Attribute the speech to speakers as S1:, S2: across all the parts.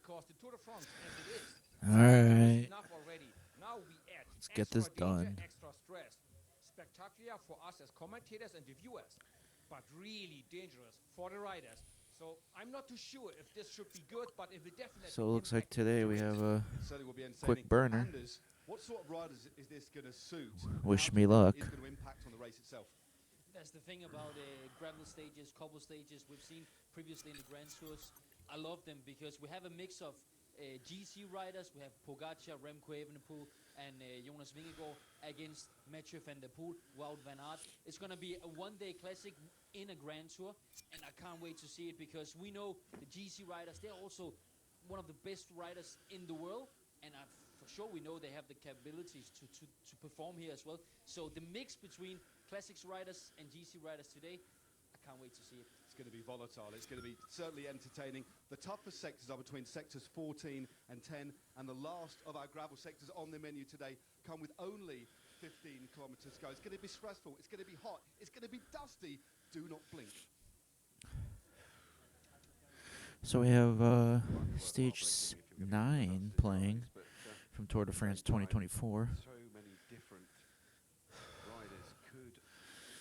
S1: All right. Let's get this done. So it looks like today we have a
S2: Certainly will be
S1: quick
S2: entertaining.
S1: burner.
S2: Anders, what sort of riders is this going to suit?
S1: Wish me luck.
S2: Is going to impact on the race itself?
S3: That's the thing about gravel stages, cobble stages we've seen previously in the Grand Tours. I love them because we have a mix of GC riders. We have Pogacar, Remco Evenepoel, and Jonas Vingegaard against Mathieu van der Poel, Wout van Aert. It's going to be a one-day classic in a Grand Tour, and I can't wait to see it because we know the GC riders, they're also one of the best riders in the world, and for sure we know they have the capabilities to perform here as well. So the mix between classics riders and GC riders today, I can't wait to see it.
S2: It's going to be volatile. It's going to be certainly entertaining. The toughest sectors are between sectors 14 and 10, and the last of our gravel sectors on the menu today come with only 15 kilometers to go. It's going to be stressful. It's going to be hot. It's going to be dusty. Do not blink.
S1: So we have stage 9 playing from Tour de France 2024.
S4: So many different riders could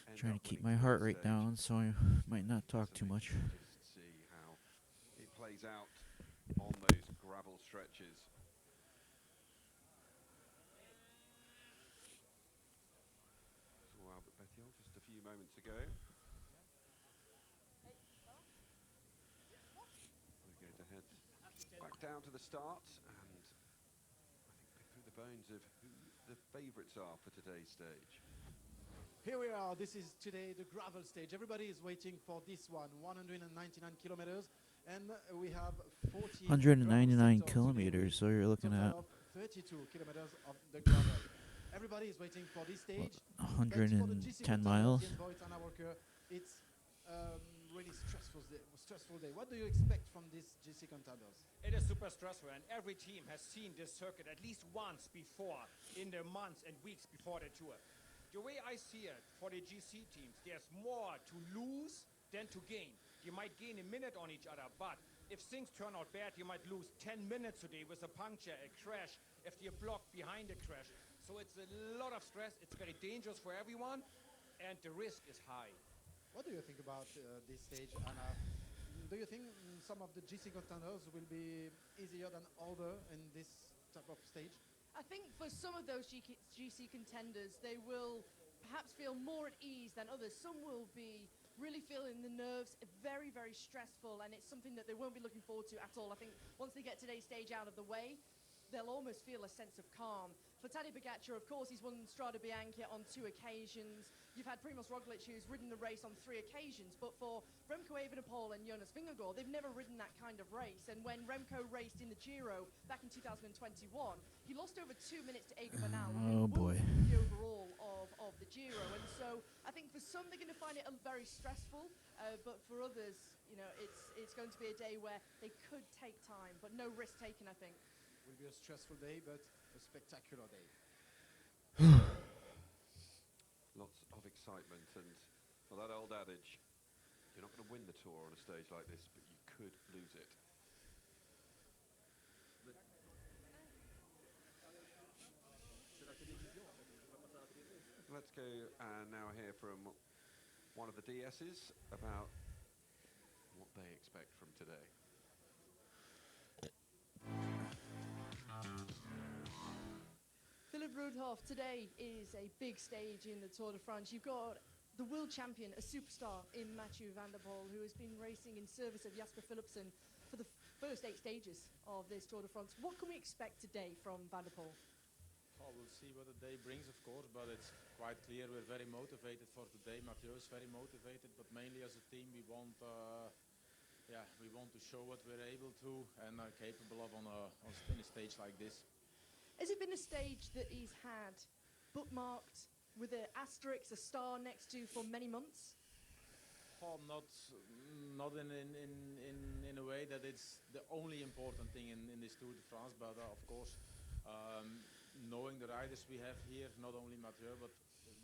S4: end
S1: Trying to
S4: up
S1: keep
S4: winning
S1: my heart
S4: the
S1: rate
S4: stage.
S1: down so I might not talk too much.
S4: Just see how it plays out on those gravel stretches. So Albert Bettiol just a few moments ago. We're going to head back down to the start and I think pick through the bones of who the favourites are for today's stage.
S5: Here we are. This is today the gravel stage. Everybody is waiting for this one, 199 kilometers, and we have 40
S1: 199 kilometers, so you're looking at
S5: 32 kilometers of the gravel. Everybody is waiting for this stage.
S1: 110 miles.
S5: It's really stressful day. What do you expect from this GC contenders?
S6: It is super stressful, and every team has seen this circuit at least once before in the months and weeks before the tour. The way I see it, for the GC teams, there's more to lose than to gain. You might gain a minute on each other, but if things turn out bad, you might lose 10 minutes today with a puncture, a crash, if you're blocked behind a crash. So it's a lot of stress. It's very dangerous for everyone, and the risk is high.
S5: What do you think about this stage, Anna? Do you think some of the GC contenders will be easier than other in this type of stage?
S7: I think for some of those GC contenders, they will perhaps feel more at ease than others. Some will be really feeling the nerves, very, very stressful, and it's something that they won't be looking forward to at all. I think once they get today's stage out of the way, they'll almost feel a sense of calm. For Tadej Pogacar, of course, he's won Strade Bianche on 2 occasions. You've had Primož Roglic, who's ridden the race on 3 occasions. But for Remco Evenepoel and Jonas Vingegaard, they've never ridden that kind of race. And when Remco raced in the Giro back in 2021, he lost over 2 minutes to Egan Bernal.
S1: Oh, boy.
S7: The overall of the Giro. And so I think for some, they're going to find it very stressful. But for others, you know, it's going to be a day where they could take time, but no risk taken, I think.
S5: Will be a stressful day, but a spectacular day.
S4: Lots of excitement and well, that old adage, you're not going to win the tour on a stage like this, but you could lose it. Let's go and now hear from one of the DSs about what they expect from today.
S7: Philipp Rudhoff, today is a big stage in the Tour de France. You've got the world champion, a superstar in Mathieu van der Poel, who has been racing in service of Jasper Philipsen for the first 8 stages of this Tour de France. What can we expect today from van der Poel?
S8: Well, we'll see what the day brings, of course, but it's quite clear we're very motivated for today. Mathieu is very motivated, but mainly as a team we want to show what we're able to and are capable of in a stage like this.
S7: Has it been a stage that he's had bookmarked with an asterisk, a star next to for many months?
S8: Well, not in a way that it's the only important thing in this Tour de France, but of course, knowing the riders we have here, not only Mathieu, but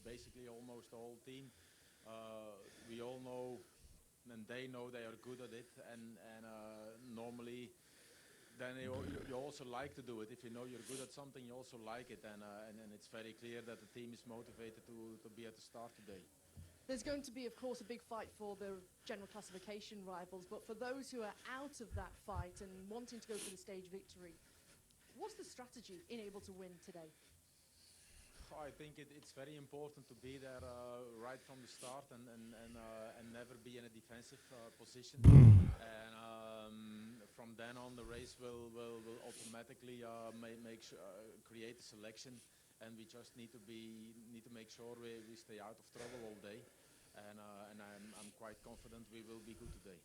S8: basically almost the whole team, we all know and they know they are good at it, and normally then you also like to do it. If you know you're good at something, you also like it, and it's very clear that the team is motivated to be at the start today.
S7: There's going to be, of course, a big fight for the general classification rivals, but for those who are out of that fight and wanting to go for the stage victory, what's the strategy in able to win today?
S8: I think it's very important to be there right from the start and never be in a defensive position. And from then on, the race will automatically create a selection, and we just need to make sure we stay out of trouble all day. And I'm quite confident we will be good today.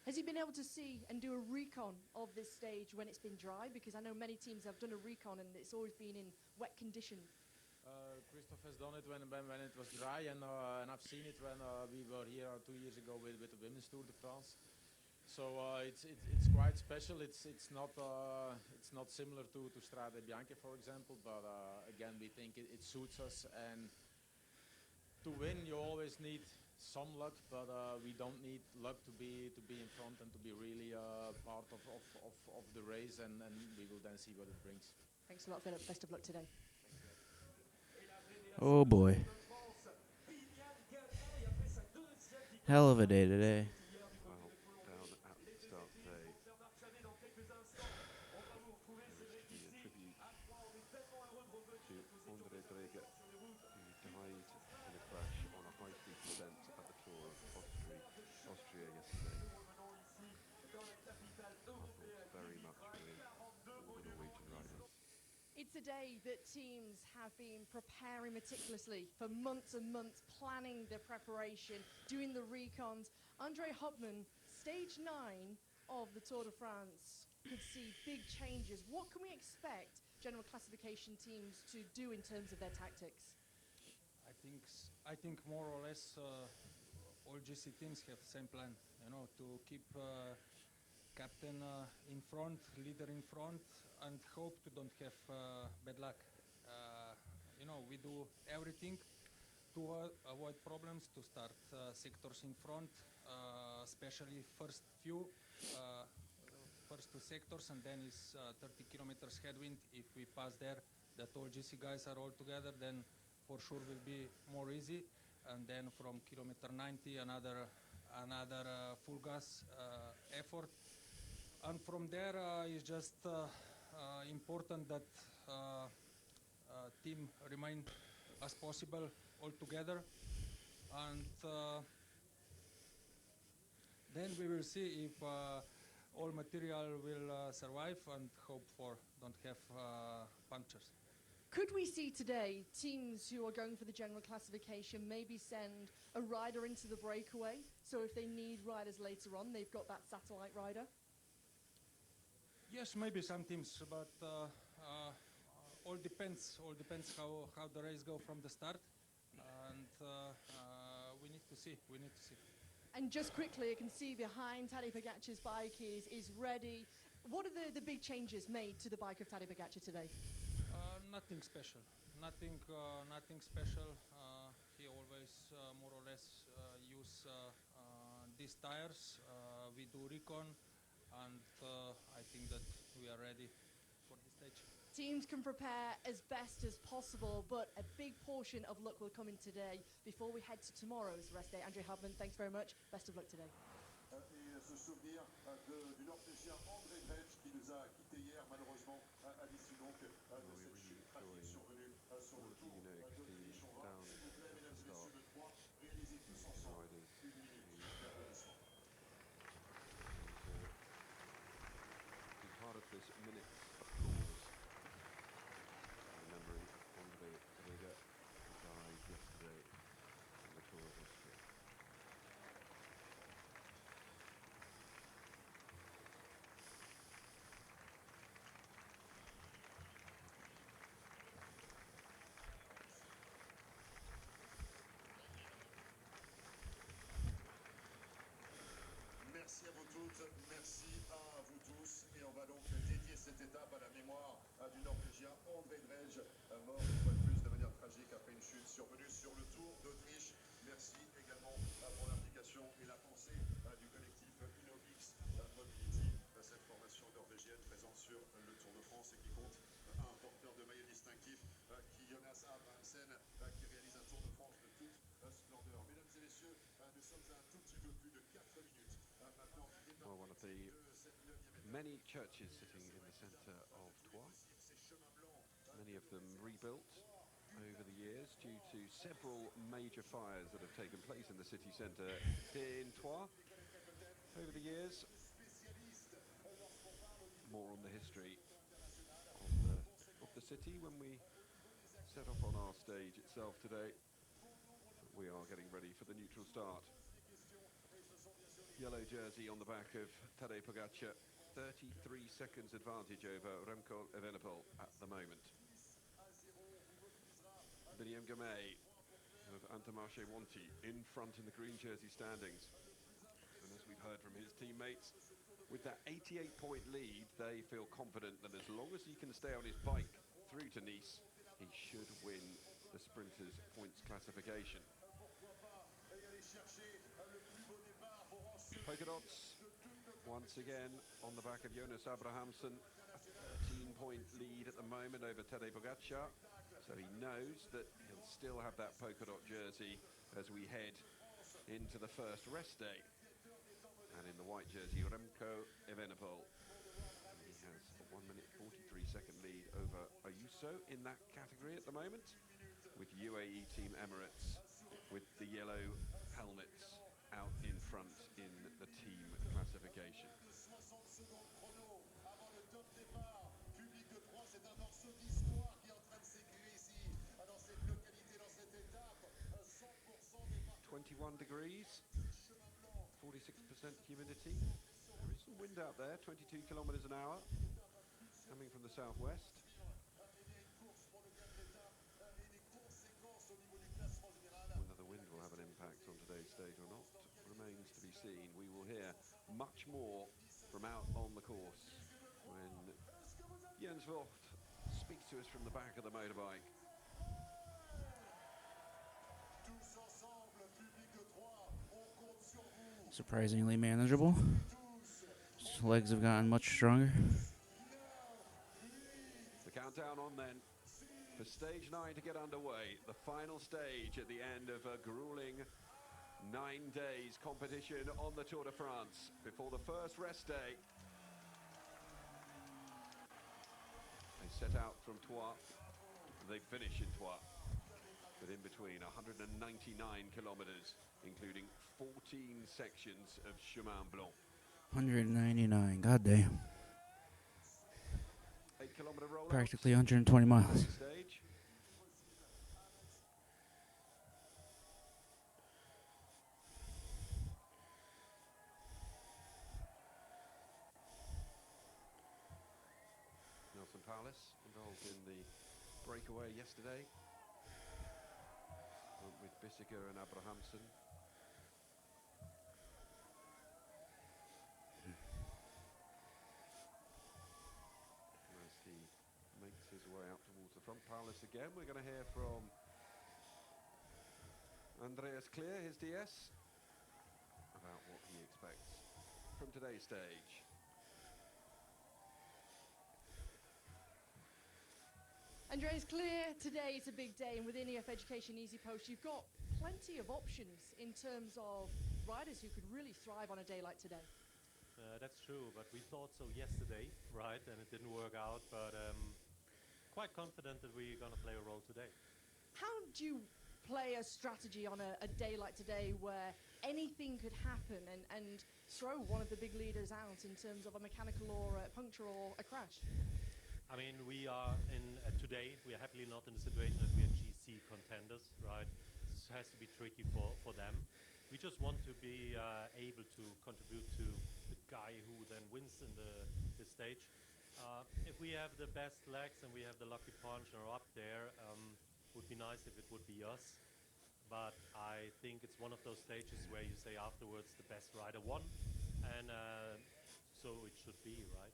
S7: Has he been able to see and do a recon of this stage when it's been dry? Because I know many teams have done a recon and it's always been in wet conditions.
S8: Christoph has done it when it was dry, and I've seen it when we were here 2 years ago with the Women's Tour de France. So it's quite special. It's not similar to Strade Bianche, for example, but again we think it suits us. And to win, you always need some luck, but we don't need luck to be in front and to be really part of the race, and we will then see what it brings.
S7: Thanks a lot, Philip. Best of luck today.
S1: Oh boy. Hell of a day today.
S4: Well, down at the start today, we a tribute to Andre Dreger, who died in a crash on a high-speed descent at the Tour of Austria yesterday. Our thoughts very much with all the Norwegian riders.
S7: It's a day that teams have been preparing meticulously for months and months, planning their preparation, doing the recons. Andre Hopman, stage 9 of the Tour de France, could see big changes. What can we expect general classification teams to do in terms of their tactics?
S9: I think more or less all GC teams have the same plan, to keep captain in front, leader in front, and hope to don't have bad luck. We do everything to avoid problems, to start sectors in front, especially first two sectors, and then is 30 kilometers headwind. If we pass there, that all GC guys are all together, then for sure will be more easy. And then from kilometer 90, another full gas effort. And from there, it's just important that team remain as possible all together, and then we will see if all material will survive, and hope for don't have punctures.
S7: Could we see today teams who are going for the general classification maybe send a rider into the breakaway, so if they need riders later on, they've got that satellite rider?
S9: Yes, maybe some teams, but all depends how the race go from the start, and we need to see.
S7: And just quickly, I can see behind Tadej Pogacar's bike is ready. What are the big changes made to the bike of Tadej Pogacar today?
S9: Nothing special. Nothing special. He always more or less use these tires. We do recon, and I think that we are ready for the stage.
S7: Teams can prepare as best as possible, but a big portion of luck will come in today before we head to tomorrow's rest day. Andre Hopman, thanks very much. Best of luck today.
S10: Et se souvenir du Norvégien Andre Dreger qui nous a quittés hier malheureusement à l'issue donc de cette chute tragique survenue sur le Tour d'Autriche. On va, s'il vous plaît, mesdames et messieurs, le 3, réaliser tous ensemble une minute d'applaudissement.
S4: Be part of this minute of applause, remembering Andre Dreger, who died yesterday on the Tour of Austria.
S10: Merci à vous toutes, merci à vous tous, et on va donc dédier cette étape à la mémoire du Norvégien Andre Dreger, mort une fois de plus de manière tragique après une chute survenue sur le Tour d'Autriche. Merci également pour l'implication et la pensée du collectif Innovix Mobility, cette formation norvégienne présente sur le Tour de France et qui compte un porteur de maillot distinctif qui Jonas Abrahamsen qui réalise un Tour de France de toute splendeur. Mesdames et messieurs, nous sommes à un tout petit peu plus de 4 minutes maintenant du départ
S4: Well, one of the
S10: de cette 9e étape.
S4: many churches sitting in the centre of Troyes, many of them rebuilt over the years due to several major fires that have taken place in the city centre here in Troyes over the years. More on the history of the city when we set off on our stage itself today. We are getting ready for the neutral start. Yellow jersey on the back of Tadej Pogačar, 33 seconds advantage over Remco Evenepoel at the moment. William Gamay of Intermarché Wanty in front in the green jersey standings. And as we've heard from his teammates, with that 88-point lead, they feel confident that as long as he can stay on his bike through to Nice, he should win the sprinters' points classification. Polka dots once again on the back of Jonas Abrahamsen. 13-point lead at the moment over Tadej Pogačar. So he knows that he'll still have that polka dot jersey as we head into the first rest day. And in the white jersey, Remco Evenepoel. He has a 1 minute 43 second lead over Ayuso in that category at the moment, with UAE Team Emirates with the yellow helmets out in front in the team classification.
S10: Public de Troyes, c'est un morceau d'histoire qui est en train de s'écrire ici, dans cette localité, dans cette étape. 100% des
S4: 21 degrees, 46% humidity. There is some wind out there, 22 kilometers an hour, coming from the southwest. Whether the wind will have an impact on today's stage or not remains to be seen. We will hear much more from out on the course when Jens Vogt speaks to us from the back of the motorbike.
S1: Surprisingly manageable. His legs have gotten much stronger.
S4: The countdown on then for stage 9 to get underway. The final stage at the end of a grueling 9 days competition on the Tour de France before the first rest day. They set out from Troyes, they finish in Troyes, but in between 199 kilometers, including 14 sections of Chemin Blanc.
S1: 199, goddamn.
S4: 8-kilometer rollout.
S1: Practically 120 miles.
S4: Stage. Nelson Paulus involved in the breakaway yesterday. Went with Bissiger and Abrahamsen. As he makes his way out towards the front, Paulus again. We're going to hear from Andreas Clear, his DS, about what he expects from today's stage.
S7: Andreas Clear, today it's a big day, and within EF Education Easy Post, you've got plenty of options in terms of riders who could really thrive on a day like today.
S11: That's true, but we thought so yesterday, right, and it didn't work out, but quite confident that we're going to play a role today.
S7: How do you play a strategy on a day like today where anything could happen and throw one of the big leaders out in terms of a mechanical or a puncture or a crash?
S11: I mean, we are in today. We are happily not in the situation that we are GC contenders, right? This has to be tricky for them. We just want to be able to contribute to the guy who then wins in the stage. If we have the best legs and we have the lucky punch and are up there, would be nice if it would be us. But I think it's one of those stages where you say afterwards the best rider won, and so it should be, right?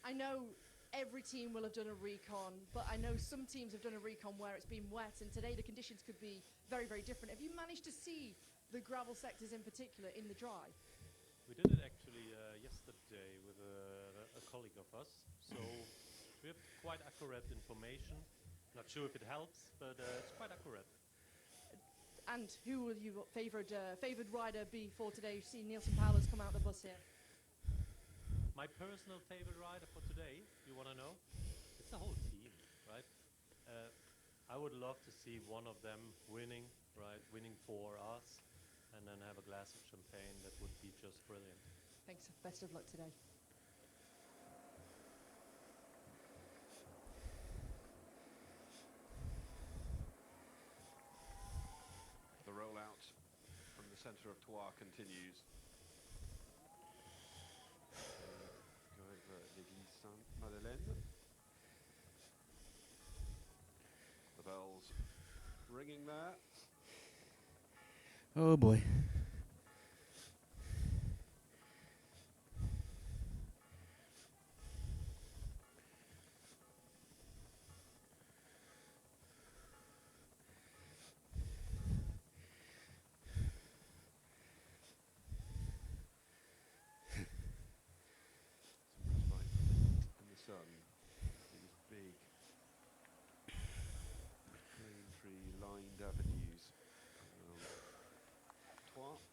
S7: I know every team will have done a recon, but I know some teams have done a recon where it's been wet, and today the conditions could be very, very different. Have you managed to see the gravel sectors in particular in the dry?
S11: We did it actually yesterday with a colleague of us. So we have quite accurate information. Not sure if it helps, but it's quite accurate.
S7: And who will your favoured rider be for today? You've seen Nielsen Powers come out the bus here.
S11: My personal favorite rider for today, you want to know? It's the whole team, right? I would love to see one of them winning, right? Winning for us, and then have a glass of champagne. That would be just brilliant.
S7: Thanks. Best of luck today.
S4: The rollout from the centre of Troyes continues. Go over l'église Sainte-Madeleine. The bells ringing there.
S1: Oh boy.
S4: In the sun, these big plane tree lined avenues around Troyes.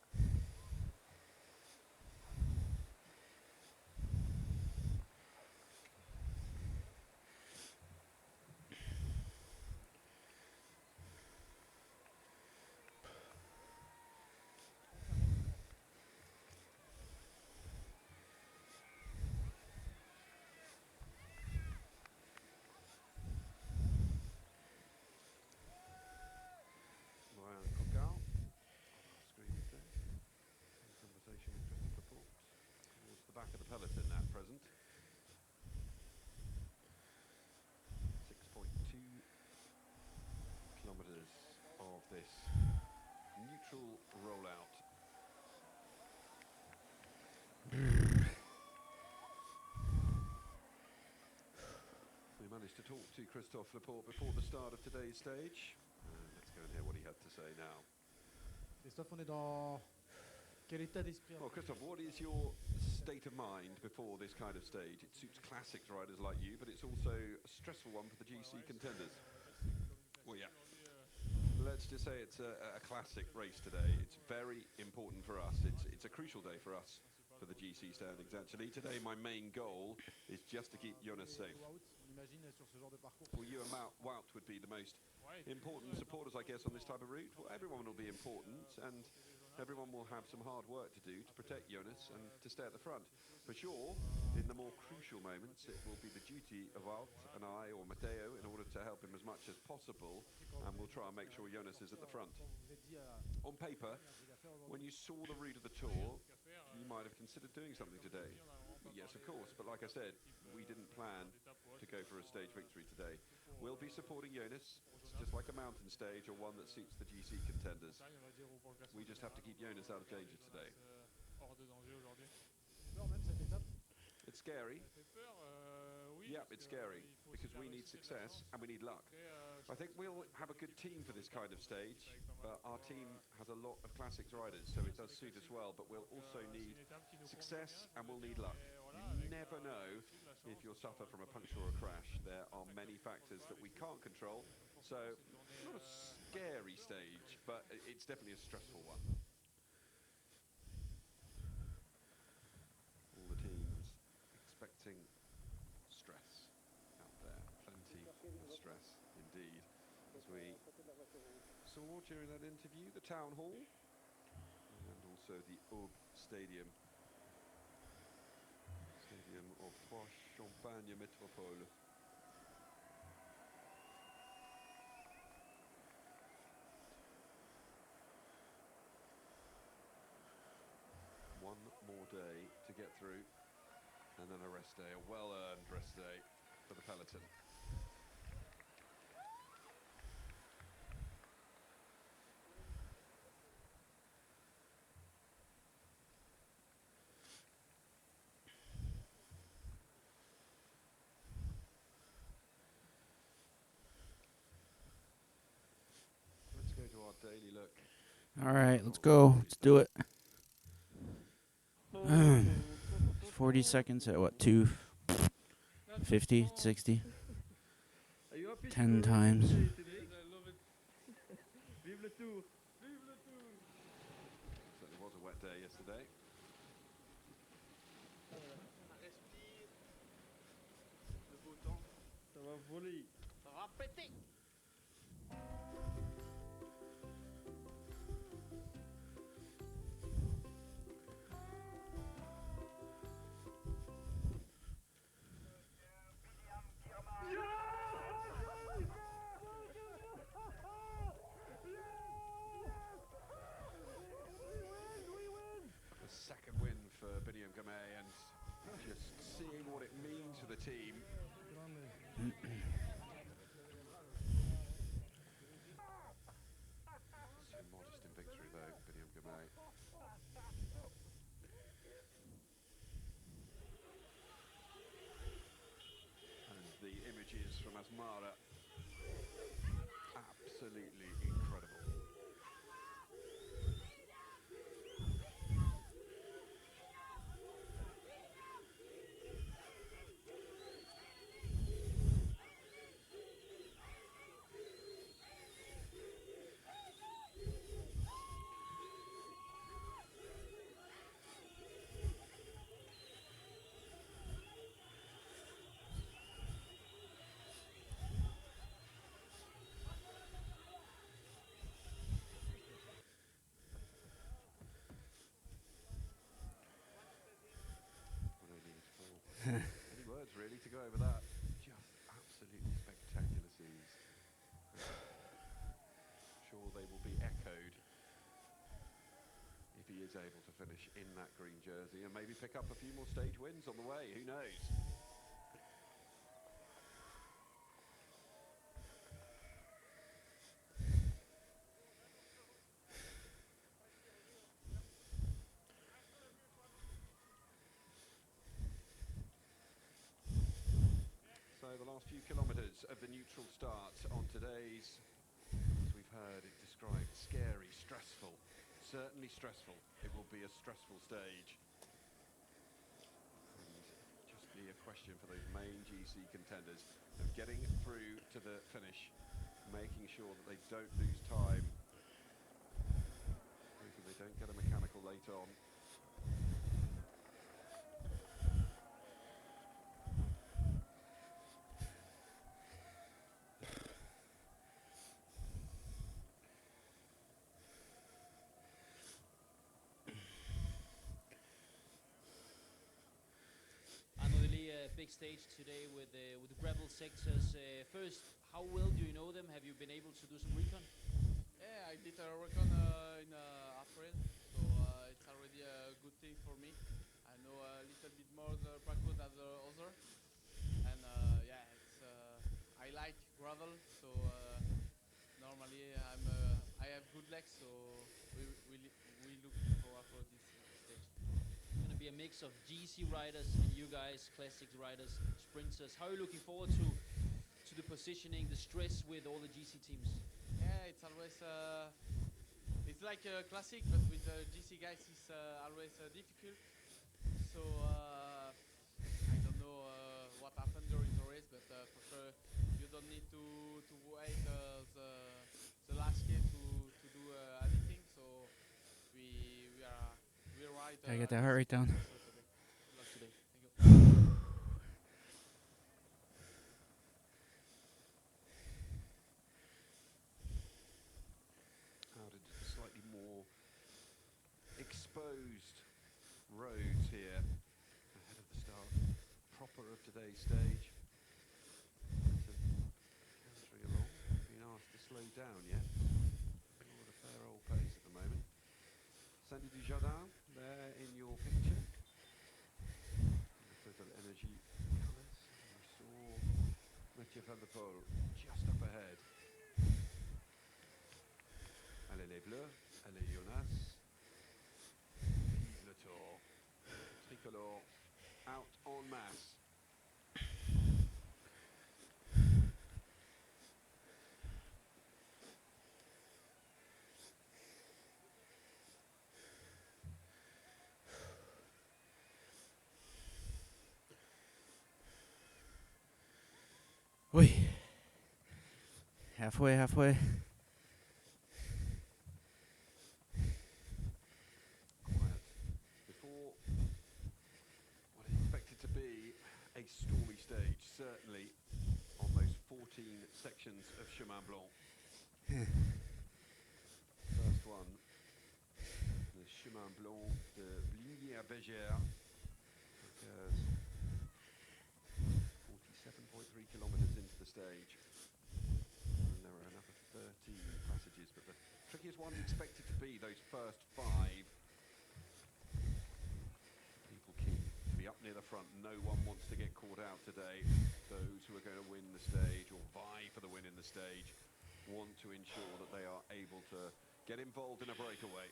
S4: Conversation with Christopher Port towards the back of the peloton at present. 6.2 kilometres of this neutral rollout. We managed to talk to Christophe Laporte before the start of today's stage. Let's go and hear what he had to say now.
S5: Christophe, on est dans quel état d'esprit?
S4: Well, Christophe, what is your state of mind before this kind of stage? It suits classics riders like you, but it's also a stressful one for the GC contenders. Well, yeah. Let's just say it's a classic race today. It's very important for us. It's a crucial day for us, for the GC standings, actually. Today, my main goal is just to keep Jonas safe. Well, you and Wout would be the most important supporters, I guess, on this type of route. Well, everyone will be important, and everyone will have some hard work to do to protect Jonas and to stay at the front. For sure, in the more crucial moments, it will be the duty of Wout and I, or Matteo, in order to help him as much as possible, and we'll try and make sure Jonas is at the front. On paper, when you saw the route of the Tour, you might have considered doing something today. Yes, of course, but like I said, we didn't plan to go for a stage victory today. We'll be supporting Jonas. It's just like a mountain stage or one that suits the GC contenders. We just have to keep Jonas out of danger today. It's scary. Yeah, it's scary because we need success and we need luck. I think we'll have a good team for this kind of stage, but our team has a lot of classics riders, so it does suit us well, but we'll also need success and we'll need luck. You never know if you'll suffer from a puncture or a crash. There are many factors that we can't control, so not a scary stage, but it's definitely a stressful one. All the teams expecting stress out there, plenty of stress indeed, as we saw during that interview, the town hall and also the Aube Stadium of Troyes Champagne Métropole. One more day to get through, and then a rest day, a well-earned rest day for the peloton. Let's go to our daily look.
S1: All right, let's go. Let's do it. 40 seconds at what, 2? 50, 60,
S12: Are you happy
S1: 10
S12: to
S1: times.
S12: play today?
S9: I love it.
S12: Vive le tour.
S4: Certainly was a wet day yesterday.
S12: Respire. Le beau temps. Ça va voler.
S6: Ça va péter.
S4: The second win for Biniam Gamay, and just seeing what it means for the team. So modest in victory though, Biniam Gamay. And the images from Asmara, absolutely incredible. What I need for any words really to go over that. Just absolutely spectacular scenes. Sure they will be echoed if he is able to finish in that green jersey and maybe pick up a few more stage wins on the way, who knows? So the last few kilometres of the neutral start on today's, as we've heard it described, scary, stressful, certainly stressful. It will be a stressful stage. And just be a question for those main GC contenders of getting through to the finish, making sure that they don't lose time, hoping they don't get a mechanical late on.
S3: Another big stage today with the gravel sectors. First, how well do you know them? Have you been able to do some recon?
S13: Yeah, I did a recon in April, so it's already a good thing for me. I know a little bit more the parkour than the other, and yeah, it's I like gravel, so normally I have good legs, so we looking forward for this stage.
S3: It's going to be a mix of GC riders and you guys, classics riders, sprinters. How are you looking forward to the positioning, the stress with all the GC teams?
S13: Yeah, it's always it's like a classic, but with GC guys it's always difficult. So I don't know what happened during the race, but for sure you don't need to wait the last year to do anything. So we're right.
S1: Gotta get that heart rate down.
S3: Good luck today. Thank you.
S4: Out into the slightly more exposed roads here ahead of the start proper of today's stage. Cantering along, being asked to slow down yet. All at a fair old pace at the moment. Sandy Dujardin there in your picture. The Total Energy colours. We saw Mathieu van der Poel just up ahead. Allez les Bleus, allez Jonas. Vive le Tour. Tricolore out en masse.
S1: Wait. Halfway.
S4: Quiet. Before what is expected to be a stormy stage, certainly on those 14 sections of Chemin Blanc. First one, the Chemin Blanc de Bligny-à-Bégère, occurs 47.3 kilometers into the stage. And there are another 13 passages, but the trickiest one expected to be those first 5. People keen to be up near the front. No one wants to get caught out today. Those who are going to win the stage or vie for the win in the stage want to ensure that they are able to get involved in a breakaway.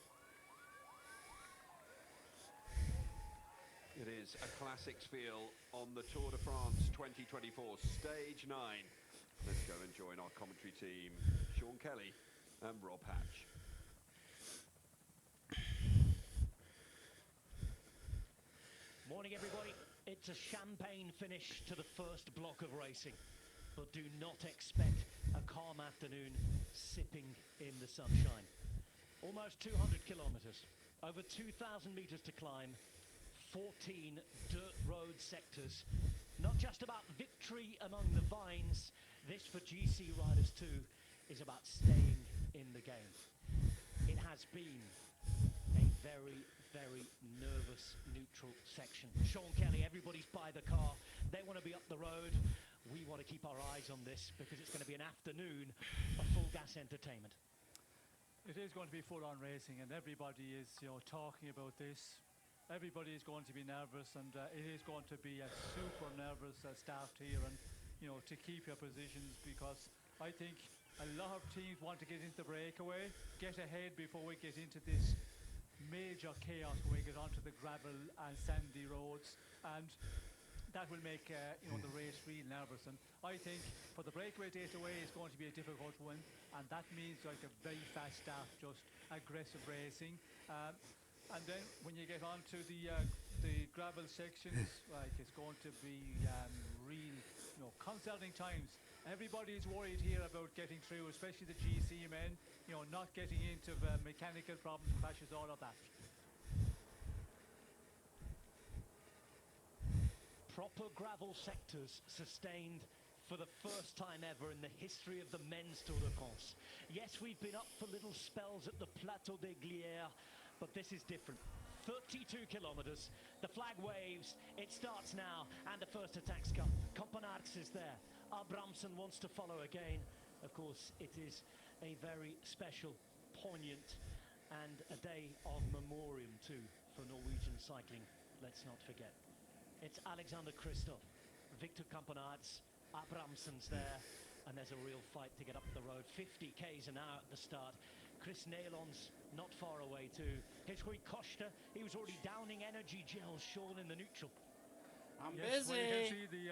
S4: It is a classics feel on the Tour de France 2024, Stage 9. Let's go and join our commentary team, Sean Kelly and Rob Hatch.
S14: Morning, everybody. It's a champagne finish to the first block of racing, but do not expect a calm afternoon sipping in the sunshine. Almost 200 kilometers, over 2,000 meters to climb, 14 dirt road sectors. Not just about victory among the vines, this for GC riders too is about staying in the game. It has been a very, very nervous neutral section. Sean Kelly, everybody's by the car. They want to be up the road. We want to keep our eyes on this because it's going to be an afternoon of full gas entertainment.
S15: It is going to be full-on racing, and everybody is, talking about this. Everybody is going to be nervous, and it is going to be a super nervous start here, and to keep your positions, because I think a lot of teams want to get into the breakaway, get ahead before we get into this major chaos when we get onto the gravel and sandy roads, and that will make the race real nervous. And I think for the breakaway day away is going to be a difficult one, and that means like a very fast start, just aggressive racing. And then when you get onto the gravel sections, like it's going to be real, concerning times. Everybody is worried here about getting through, especially the GC men, not getting into mechanical problems, crashes, all of that.
S14: Proper gravel sectors sustained for the first time ever in the history of the men's Tour de France. Yes, we've been up for little spells at the Plateau des Glières, but this is different. 32 kilometers, the flag waves, it starts now, and the first attacks come. Campenarts is there. Abramson wants to follow again. Of course, it is a very special, poignant, and a day of memoriam too for Norwegian cycling, let's not forget. It's Alexander Kristoff, Victor Campenarts, Abramson's there, and there's a real fight to get up the road. 50 k's an hour at the start. Chris Nailon's not far away too. Here's Rui Costa. He was already downing energy gels, Sean, in the neutral.
S15: Well, you can see the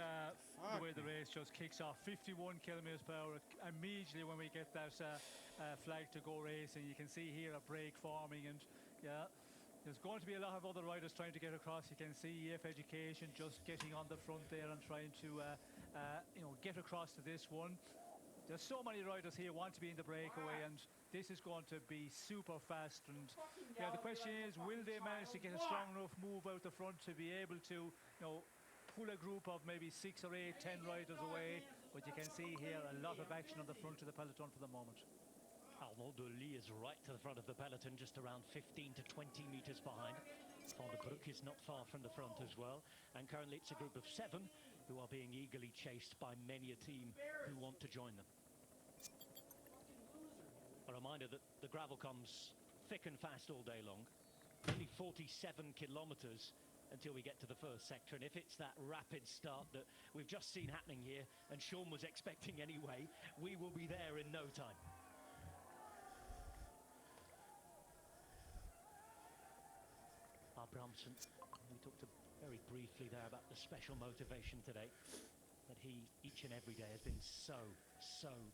S15: way the race just kicks off. 51 kilometers per hour immediately when we get that flag to go racing. You can see here a break forming, and there's going to be a lot of other riders trying to get across. You can see EF Education just getting on the front there and trying to get across to this one. There's so many riders here want to be in the breakaway, and this is going to be super fast. And the question is, will they manage to get a strong enough move out the front to be able to pull a group of maybe 6 or 8, 10 riders away? But you can see here a lot of action on the front of the peloton for the moment.
S14: Arnaud Delis is right to the front of the peloton, just around 15 to 20 meters behind. Van der Broek is not far from the front as well, and currently it's a group of 7 who are being eagerly chased by many a team who want to join them. A reminder that the gravel comes thick and fast all day long. Only 47 kilometers until we get to the first sector, and if it's that rapid start that we've just seen happening here, and Sean was expecting anyway, we will be there in no time. Abramson, we talked very briefly there about the special motivation today, that he each and every day has been so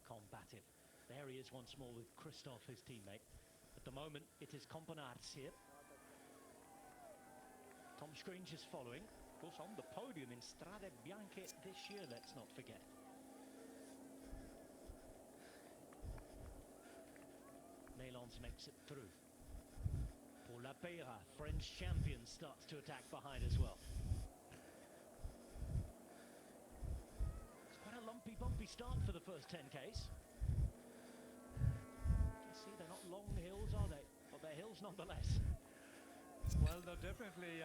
S14: combative. There he is once more with Kristoff, his teammate. At the moment it is Campenarts here. Tom Scringe is following, of course on the podium in Strade Bianche this year, let's not forget. Valence makes it through. Pour La Peira, French champion, starts to attack behind as well. It's quite a lumpy, bumpy start for the first 10Ks. You see, they're not long hills, are they? But they're hills nonetheless.
S15: Well, they're definitely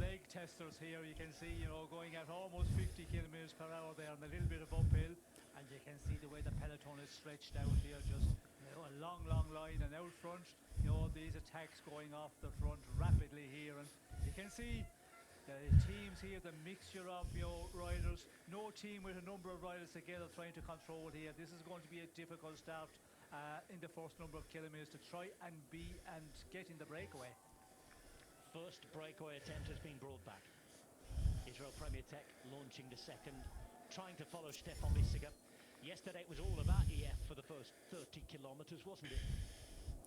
S15: leg testers here. You can see, going at almost 50 kilometers per hour there and a little bit of uphill. And you can see the way the peloton is stretched out here, just a long, long line. And out front, these attacks going off the front rapidly here. And you can see the teams here, the mixture of riders. No team with a number of riders together trying to control here. This is going to be a difficult start in the first number of kilometers to try and get in the breakaway.
S14: First breakaway attempt has been brought back. Israel Premier Tech launching the second, trying to follow Stefan Bissiger. Yesterday it was all about EF for the first 30 kilometers, wasn't it?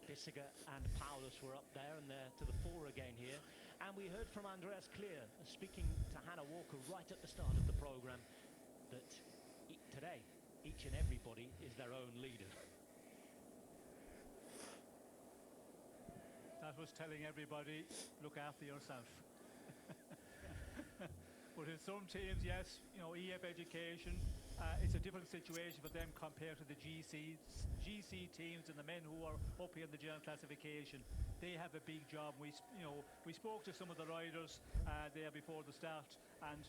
S14: Bissiger and Paulus were up there, and they're to the fore again here. And we heard from Andreas Clear, speaking to Hannah Walker right at the start of the program, that today each and everybody is their own leader.
S15: That was telling everybody, look after yourself. But in some teams, yes, EF education, it's a different situation for them compared to the GC teams and the men who are up here in the general classification. They have a big job. We spoke to some of the riders there before the start, and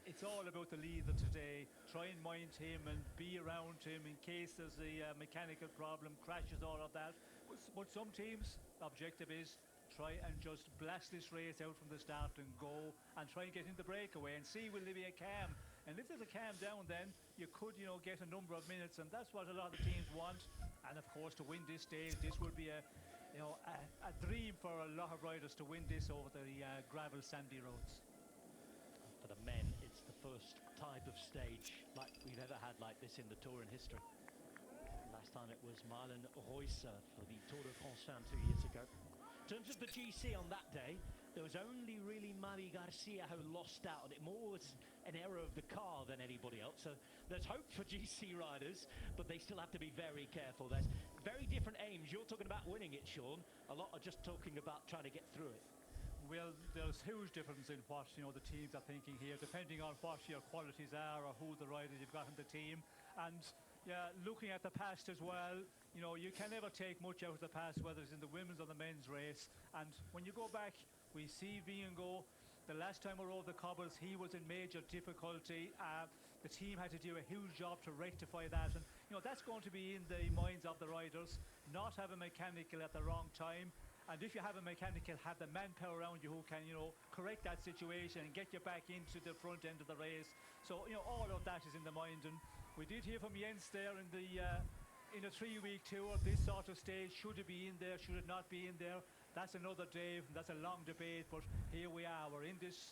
S15: it's all about the leader today. Try and mind him and be around him in case there's a mechanical problem, crashes, all of that. But some teams, the objective is try and just blast this race out from the start and go and try and get in the breakaway and see will there be a calm. And if there's a calm down, then you could get a number of minutes, and that's what a lot of teams want. And of course, to win this stage, this would be a dream for a lot of riders to win this over the gravel sandy roads.
S14: For the men, it's the first type of stage like we've ever had like this in the Tour in history. Last time it was Marlon Reusser for the Tour de France 2 years ago. In terms of the GC on that day, there was only really Mari Garcia who lost out, and it more was an error of the car than anybody else. So there's hope for GC riders, but they still have to be very careful. There's very different aims. You're talking about winning it, Sean. A lot are just talking about trying to get through it.
S15: Well, there's huge difference in what the teams are thinking here, depending on what your qualities are or who the riders you've got in the team. And yeah, looking at the past as well, you can never take much out of the past, whether it's in the women's or the men's race. And when you go back, we see Viango. The last time we rode the cobbles, he was in major difficulty. The team had to do a huge job to rectify that. And that's going to be in the minds of the riders, not have a mechanical at the wrong time. And if you have a mechanical, have the manpower around you who can, correct that situation and get you back into the front end of the race. So, all of that is in the mind. And we did hear from Jens there in a 3-week tour. This sort of stage, should it be in there, should it not be in there? That's another day, that's a long debate, but here we are. We're in this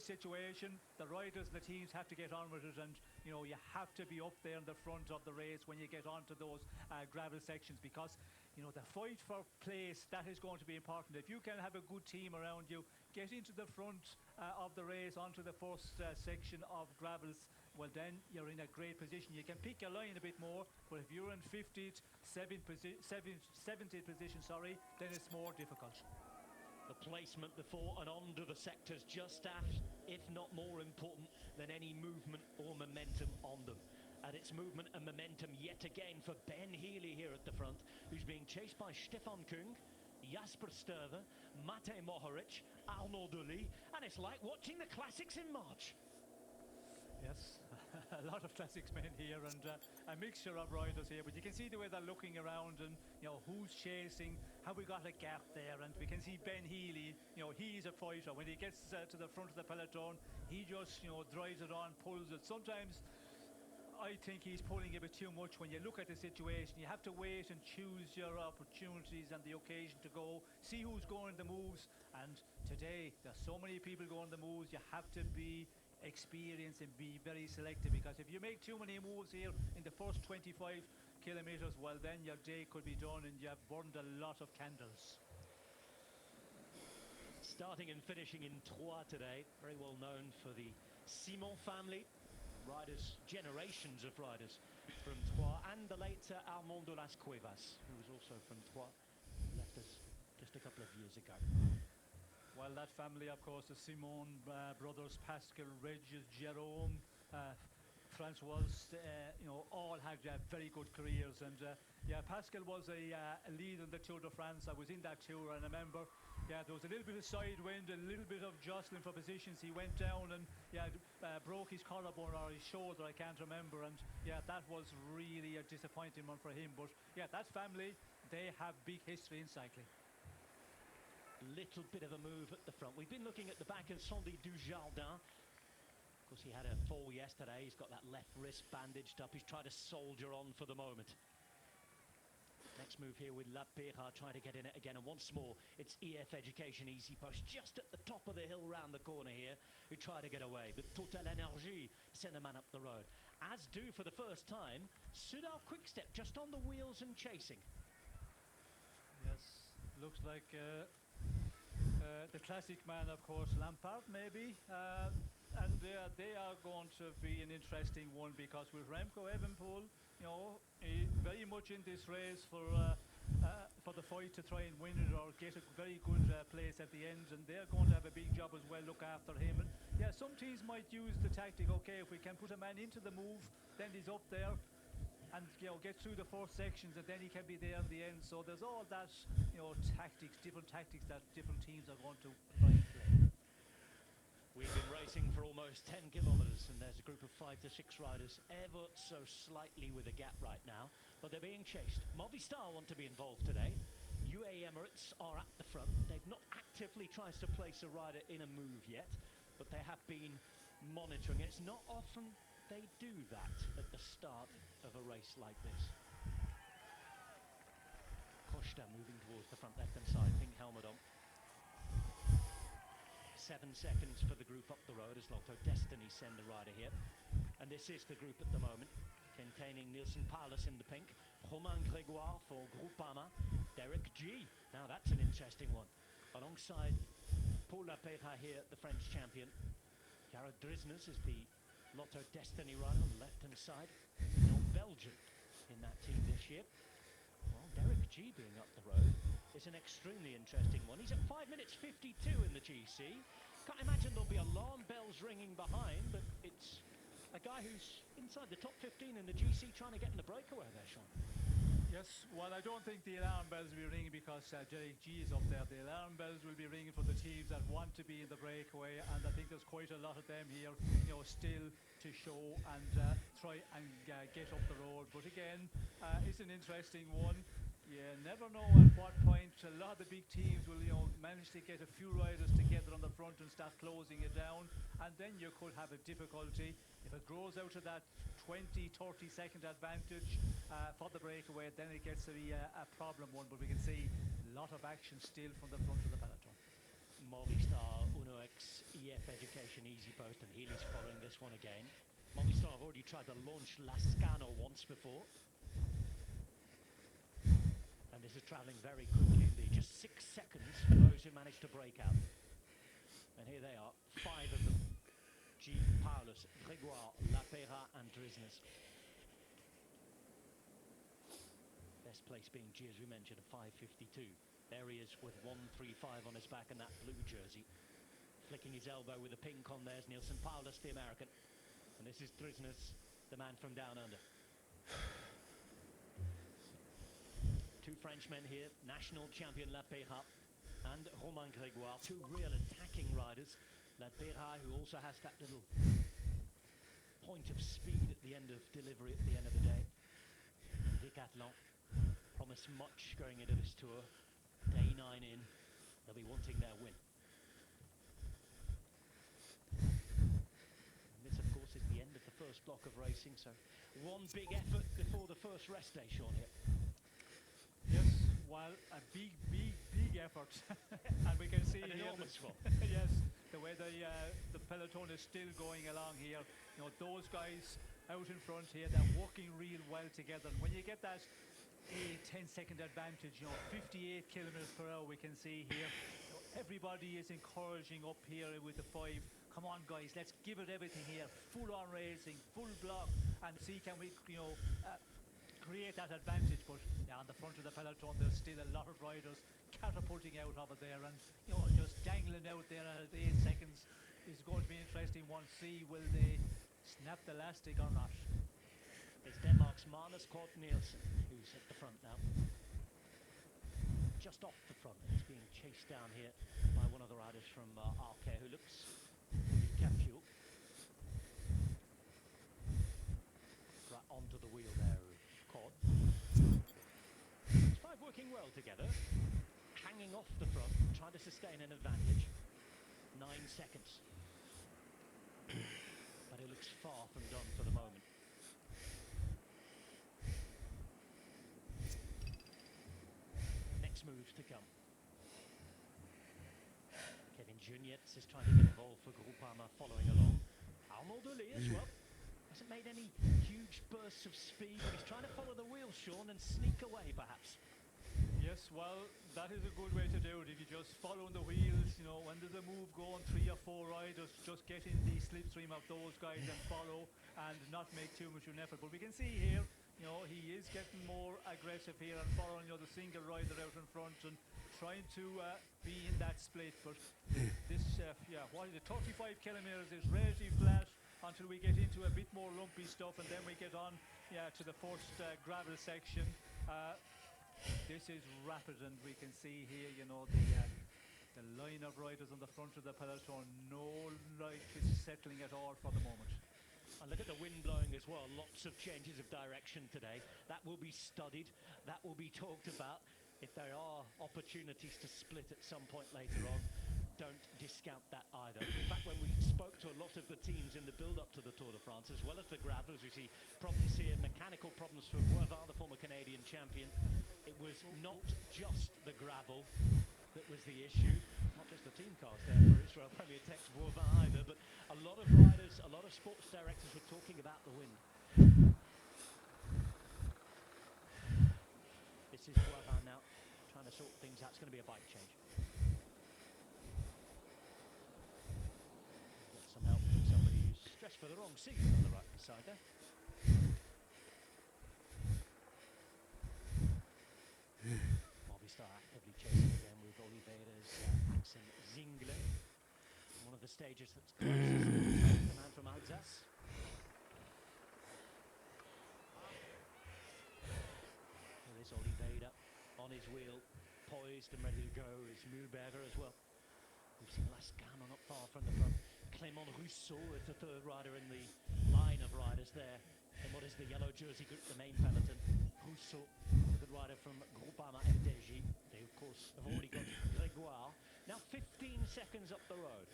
S15: situation. The riders and the teams have to get on with it, and you have to be up there in the front of the race when you get onto those gravel sections, because the fight for place, that is going to be important. If you can have a good team around you, get into the front of the race onto the first section of gravels, well then you're in a great position. You can pick your line a bit more, but if you're in 50th, 70th position, then it's more difficult.
S14: The placement before and onto the sectors just as, if not more important than any movement or momentum on them. And it's movement and momentum yet again for Ben Healy here at the front, who's being chased by Stefan Kung, Jasper Sturve, Mate Mohoric, Arnaud Dully, and it's like watching the classics in March.
S15: Yes, a lot of classics men here, and a mixture of riders here, but you can see the way they're looking around and who's chasing, have we got a gap there, and we can see Ben Healy, he's a fighter. When he gets to the front of the peloton, he just drives it on, pulls it. Sometimes I think he's pulling a bit too much. When you look at the situation, you have to wait and choose your opportunities and the occasion to go, see who's going the moves. And today there's so many people going the moves, you have to be experienced and be very selective, because if you make too many moves here in the first 25 kilometers, well then your day could be done and you have burned a lot of candles.
S14: Starting and finishing in Troyes today, very well known for the Simon family. riders, generations of riders from Troyes, and the late Armand de las Cuevas, who was also from Troyes, left us just a couple of years ago.
S15: Well, that family, of course, the Simon brothers, Pascal, Regis, Jerome, Francois, all had very good careers. And yeah, Pascal was a lead in the Tour de France. I was in that tour, and I remember, yeah, there was a little bit of side wind, a little bit of jostling for positions. He went down and broke his collarbone or his shoulder, I can't remember. And yeah, that was really a disappointing one for him. But yeah, that family, they have big history in cycling.
S14: Little bit of a move at the front. We've been looking at the back of Sandy Dujardin. Of course, he had a fall yesterday. He's got that left wrist bandaged up. He's trying to soldier on for the moment. Next move here with La Pera, trying to get in it again. And once more, it's EF Education Easy Post just at the top of the hill round the corner here, who try to get away. But Total Energy send a man up the road. As do, for the first time, Soudal Quickstep just on the wheels and chasing.
S15: Yes, looks like the classic man, of course, Lampard, maybe. And they are going to be an interesting one, because with Remco Evenepoel, very much in this race for the fight to try and win it or get a very good place at the end, and they're going to have a big job as well, look after him. And yeah, some teams might use the tactic, okay, if we can put a man into the move, then he's up there and get through the first sections, and then he can be there in the end. So there's all that, tactics, different tactics that different teams are going to try and play.
S14: We've been racing for almost 10 kilometers, and there's a group of 5 to 6 riders ever so slightly with a gap right now, but they're being chased. Movistar want to be involved today. UAE Emirates are at the front. They've not actively tried to place a rider in a move yet, but they have been monitoring. It's not often they do that at the start of a race like this. Costa moving towards the front left-hand side, pink helmet on. 7 seconds for the group up the road as Lotto Destiny send a rider here. And this is the group at the moment, containing Nielsen Paulus in the pink, Romain Grégoire for Groupama, Derek G. Now that's an interesting one. Alongside Paul Lapera here, the French champion. Jared Drisnes is the Lotto Destiny rider on the left-hand side. No Belgian in that team this year. Well, Derek G being up the road is an extremely interesting one. He's at 5 minutes 52 in the GC. Can't imagine there'll be alarm bells ringing behind, but it's a guy who's inside the top 15 in the GC trying to get in the breakaway there, Sean.
S15: Yes, well, I don't think the alarm bells will be ringing because Derek G is up there. The alarm bells will be ringing for the teams that want to be in the breakaway, and I think there's quite a lot of them here, still to show and try and get up the road. But again, it's an interesting one. You never know at what point a lot of the big teams will, manage to get a few riders together on the front and start closing it down, and then you could have a difficulty. If it grows out to that 20-30 second advantage for the breakaway, then it gets to be a problem one. But we can see a lot of action still from the front of the peloton.
S14: Movistar, Uno X, EF Education Easy Post, and Healy's following this one again. Movistar have already tried to launch Lascano once before. And this is travelling very quickly indeed. Just 6 seconds for those who managed to break out. And here they are, 5 of them. G, Paulus, Grégoire, Lapera and Drisnes. Best place being G, as we mentioned, at 5:52. There he is with 1:35 on his back and that blue jersey. Flicking his elbow with the pink on there's Nielsen Paulus, the American. And this is Drisnes, the man from down under. 2 Frenchmen here, national champion Lapera and Romain Grégoire, 2 real attacking riders. Lapera, who also has that little point of speed at the end of delivery, at the end of the day. Decathlon promise much going into this tour. Day 9 in, they'll be wanting their win. And this, of course, is the end of the first block of racing, so one big effort before the first rest day, Sean, here.
S15: Yes, well, a big effort. And we can see
S14: an
S15: here
S14: enormous one.
S15: yes, the way the peloton is still going along here. Those guys out in front here, they're working real well together. And when you get that 8-10 second advantage, 58 kilometers per hour we can see here. Everybody is encouraging up here with the 5 come on guys, let's give it everything here, full on racing, full block, and see can we, create that advantage. But on the front of the peloton, there's still a lot of riders catapulting out of it there, and just dangling out there at 8 seconds is going to be interesting one. See, will they snap the elastic or not?
S14: It's Denmark's Magnus Kort Nielsen who's at the front now. Just off the front, he's being chased down here by one of the riders from RK who looks capsule. Right onto the wheel there, Kort. These five working well together, hanging off the front, trying to sustain an advantage. 9 seconds. But it looks far from done for the moment. Next moves to come. Kevin Junietz is trying to get involved for Groupama following along. Arnaud Delay as well. Hasn't made any huge bursts of speed, but he's trying to follow the wheel, Sean, and sneak away perhaps.
S15: Yes, well, that is a good way to do it. If you just follow the wheels, when there's a move going, 3 or 4 riders, just get in the slipstream of those guys and follow and not make too much of an effort. But we can see here, he is getting more aggressive here and following the single rider out in front and trying to be in that split. But this, what is it, 35 kilometers is relatively flat until we get into a bit more lumpy stuff, and then we get on to the first gravel section. This is rapid, and we can see here, the line of riders on the front of the peloton, no light is settling at all for the moment.
S14: And look at the wind blowing as well. Lots of changes of direction today. That will be studied. That will be talked about. If there are opportunities to split at some point later on, don't discount that either. In fact, when we spoke to a lot of the teams in the build-up to the Tour de France, as well as the gravelers, we see problems here, mechanical problems for Boivin, the former Canadian champion. It was not just the gravel that was the issue, not just the team cars there for Israel Premier Tech's Boivin either, but a lot of riders, a lot of sports directors were talking about the wind. This is Boivin now, trying to sort things out. It's going to be a bike change. Get some help from somebody who's dressed for the wrong season on the right side there. Movistar actively chasing again with Oliveira's Axel Zingler. One of the stages that's closest to the man from Alsace. There is Oliveira on his wheel, poised and ready to go. Is Mühlberger as well. We've seen Lascano not far from the front. Clément Rousseau is the third rider in the line of riders there. And what is the yellow jersey group, the main peloton? Rousseau, a good rider from Groupama FDJ. They, of course, have already got Grégoire. Now 15 seconds up the road.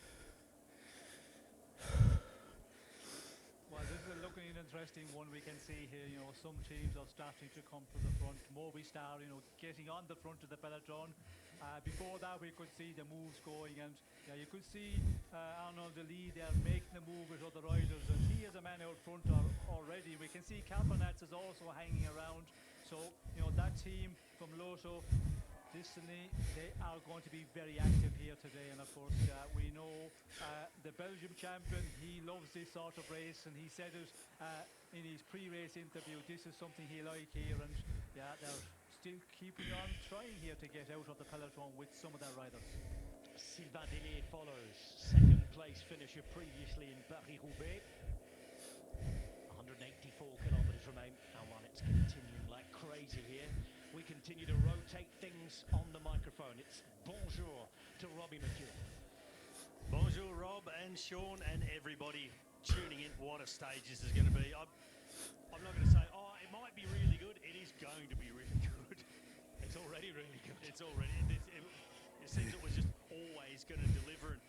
S15: Well, this is looking an interesting one. We can see here, some teams are starting to come to the front. Movistar, getting on the front of the peloton. Before that, we could see the moves going, and you could see Arnaud Delay there making the move with other riders, and he is a man out front already. We can see Campanats is also hanging around. So, that team from Lotto, Destiny, they are going to be very active here today. And of course, we know the Belgium champion, he loves this sort of race, and he said it in his pre-race interview. This is something he likes here, and they're still keeping on trying here to get out of the peloton with some of their riders.
S14: Sylvain Delay follows, second place finisher previously in Paris-Roubaix. 184 kilometers remain, and while it's continuing like crazy here, we continue to rotate things on the microphone. It's bonjour to Robbie McEwen.
S16: Bonjour, Rob and Sean and everybody tuning in. What a stage this is going to be. I'm not going to say, it might be really good. It is going to be really good.
S14: It's already really good.
S16: It's already. It seems it was just always going to deliver. And,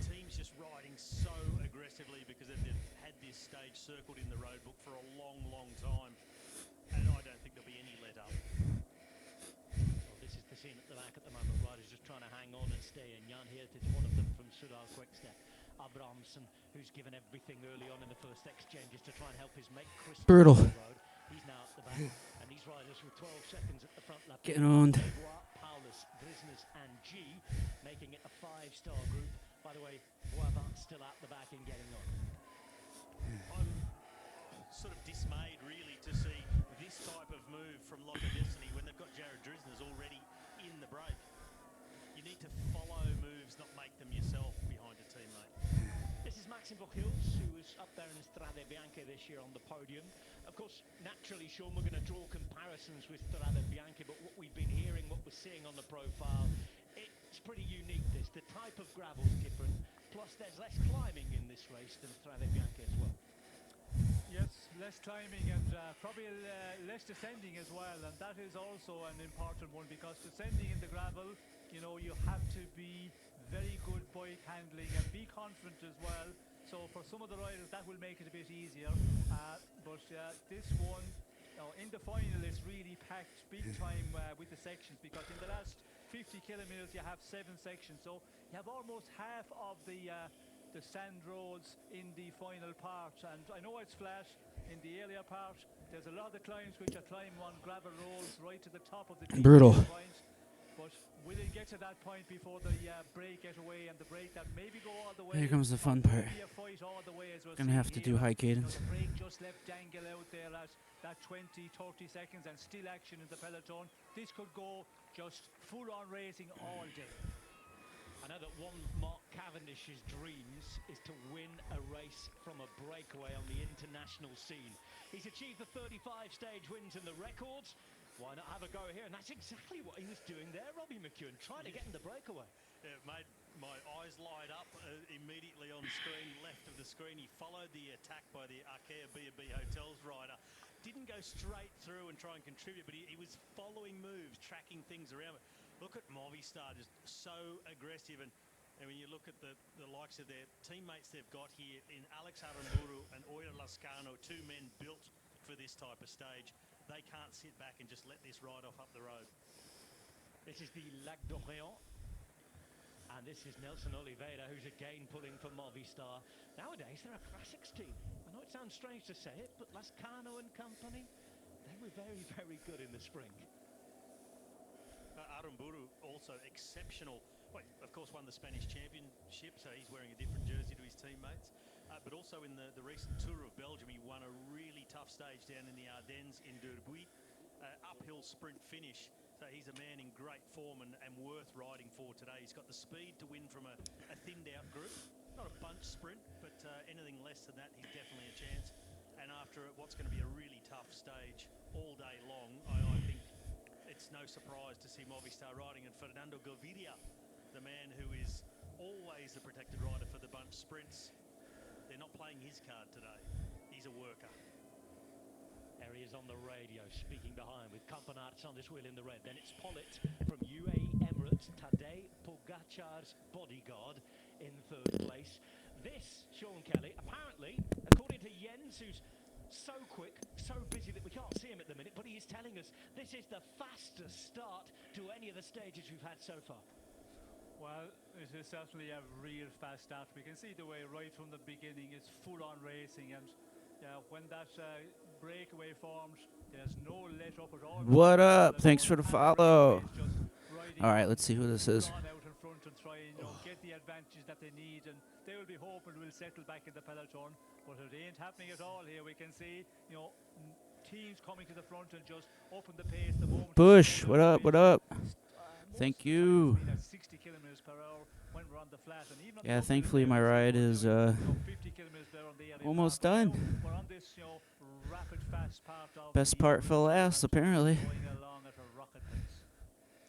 S16: teams just riding so aggressively because they've had this stage circled in the road book for a long, long time. And I don't think there'll be any let up.
S14: Well, this is the scene at the back at the moment. Riders just trying to hang on and stay in. Jan Hirt is one of them from Sudal Quickstep. Abrahamsen, who's given everything early on in the first exchanges to try and help his mate Chris.
S1: Brutal.
S14: He's now at the back. And these riders with 12 seconds at the front lap.
S1: Getting owned.
S14: Paulus, Grisnes and G, making it a 5-star group By the way, Boivin still at the back and getting on.
S16: I'm sort of dismayed, really, to see this type of move from Lock of Destiny when they've got Jared Drisner's already in the break. You need to follow moves, not make them yourself behind a teammate.
S14: This is Maxime Hills, who was up there in Strade Bianche this year on the podium. Of course, naturally, Sean, we're going to draw comparisons with Strade Bianche, but what we've been hearing, what we're seeing on the profile, it's pretty unique, this. The type of gravel's different, plus there's less climbing in this race than Strade Bianche as well.
S15: Yes, less climbing and probably less descending as well, and that is also an important one, because descending in the gravel, you know, you have to be very good bike handling and be confident as well. So for some of the riders that will make it a bit easier, but this one, in the final, is really packed big time with the sections, because in the last 50 kilometers you have 7 sections, so you have almost half of the sand roads in the final part. And I know it's flat in the earlier part. There's a lot of the climbs which are climb on gravel rolls right to the top of the
S1: Brutal.
S15: point. But will it get to that point before the break get away, and the break that maybe go all the way?
S1: Here comes the fun part.
S15: Maybe a fight all the way, as we'll
S1: Gonna
S15: see
S1: have to
S15: here.
S1: do high cadence.
S15: You know, the break just left Dangle out there at that 20-30 seconds, and still action in the peloton. This could go just full-on racing all day.
S14: I know that one of Mark Cavendish's dreams is to win a race from a breakaway on the international scene. He's achieved the 35 stage wins in the records. Why not have a go here? And that's exactly what he was doing there, Robbie McEwen, trying to get in the breakaway.
S16: Yeah, it made my eyes light up immediately on screen, left of the screen. He followed the attack by the Arkea B&B Hotels rider. Didn't go straight through and try and contribute, but he was following moves, tracking things around. Look at Movistar, just so aggressive. And when you look at the likes of their teammates they've got here in Alex Aramburu and Oyer Lascano, 2 men built for this type of stage, they can't sit back and just let this ride off up the road.
S14: This is the Lac d'Orléans. And this is Nelson Oliveira, who's again pulling for Movistar. Nowadays, they're a classics team. I know it sounds strange to say it, but Lascano and company, they were very, very good in the spring.
S16: Aramburu also exceptional. Well, of course, won the Spanish Championship, so he's wearing a different jersey to his teammates. But also in the recent Tour of Belgium, he won a really tough stage down in the Ardennes in Durbuy. Uphill sprint finish. So he's a man in great form and worth riding for today. He's got the speed to win from a thinned out group. Not a bunch sprint, but anything less than that, he's definitely a chance. And after what's going to be a really tough stage all day long, I think it's no surprise to see Movistar riding. And Fernando Gaviria, the man who is always the protected rider for the bunch sprints, they're not playing his card today. He's a worker.
S14: There he is on the radio, speaking behind with Campanarts on this wheel in the red. Then it's Pollitt from UAE Emirates, Tadej Pogacar's bodyguard in 3rd place. This, Sean Kelly, apparently, according to Jens, who's so quick, so busy that we can't see him at the minute, but he is telling us this is the fastest start to any of the stages we've had so far.
S15: Well, it is certainly a real fast start. We can see the way right from the beginning it's full-on racing, and when that breakaway forms, there's no let up at all.
S1: What up? Thanks for the follow. All right, let's see who this is.
S15: Out in front and try and get the advantage that they need, and they will be hoping we'll settle back in the peloton, but it ain't happening at all here. We can see, teams coming to the front and just upping the pace the moment.
S1: Bush, what up? What up? Thank you.
S15: 60 kilometers per hour when we're on the flat, and even
S1: Yeah, thankfully my ride is
S15: 50 kilometers there on the area.
S1: almost done.
S15: We're on this, rapid fast part of
S1: Best part for last, apparently.
S15: going along at a rocket pace.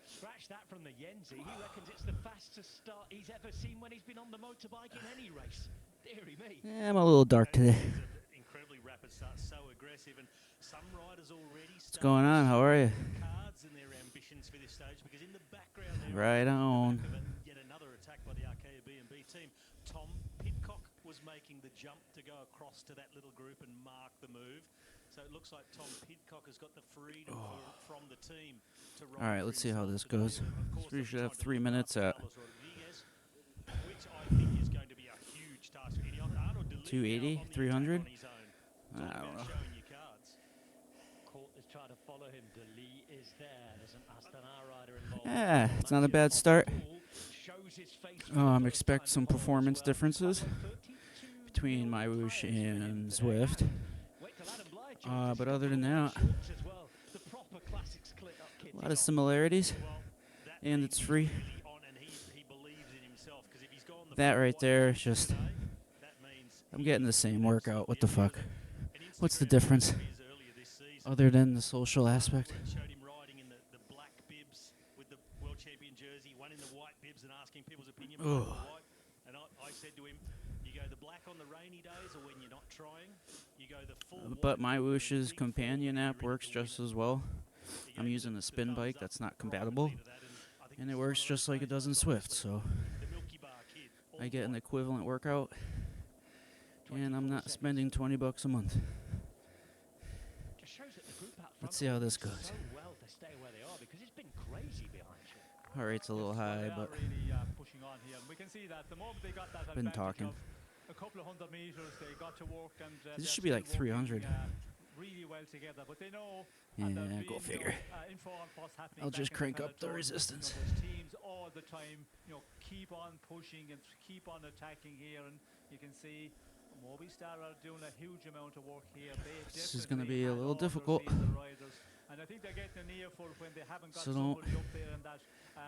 S14: Scratch that from the Yenzi. He reckons it's the fastest start he's ever seen when he's been on the motorbike in any race. Deary me.
S1: Yeah, I'm a little dark today.
S16: Incredibly rapid start, so aggressive, and some riders already.
S1: What's going on? How are you?
S16: Cards in their ambitions for this stage, because in the background there,
S1: Right on.
S16: yet another attack by the Arkea B&B team. Tom Pidcock was making the jump to go across to that little group and mark the move. So it looks like Tom Pidcock has got the freedom from the team to ride.
S1: All right, let's see how this goes. We should have 3 minutes at
S16: Which I think is going to be a huge task.
S1: 280, 300. I don't know.
S14: Court is trying to follow him. Deli is there. There's an Astana rider involved.
S1: Yeah, it's not a bad start.
S14: Shows his face
S1: Expect some performance differences between Mywhoosh and Zwift. But other than that, a lot of similarities, and it's free. That right there is just, I'm getting the same workout. What the fuck? What's the difference? Other than the social aspect.
S16: Showed him riding in the black bibs with the world champion jersey, one in the white bibs and asking people's opinion about the white. And I said to him, you go the black on the rainy days or when you're not trying, you go the full
S1: But Mywhoosh's companion app works just as well. I'm using a spin bike that's not compatible, and it works just like it does in Swift, so I get an equivalent workout, and I'm not spending $20 a month. Let's see how this goes. Heart rate's a little high, but been talking.
S15: A couple of 100 meters, they got to work, and
S1: This should be like 300.
S15: really well together. But they know,
S1: Yeah, go figure.
S15: informed what's happening.
S1: I'll just
S15: back in
S1: crank up the
S15: peloton.
S1: resistance.
S15: You know, there's teams all the time, keep on pushing and keep on attacking here, and you can see Movistar are doing a huge amount of work here.
S1: This is going to be a little difficult,
S15: and I think they're getting an earful when they haven't got
S1: so don't
S15: somebody up there in that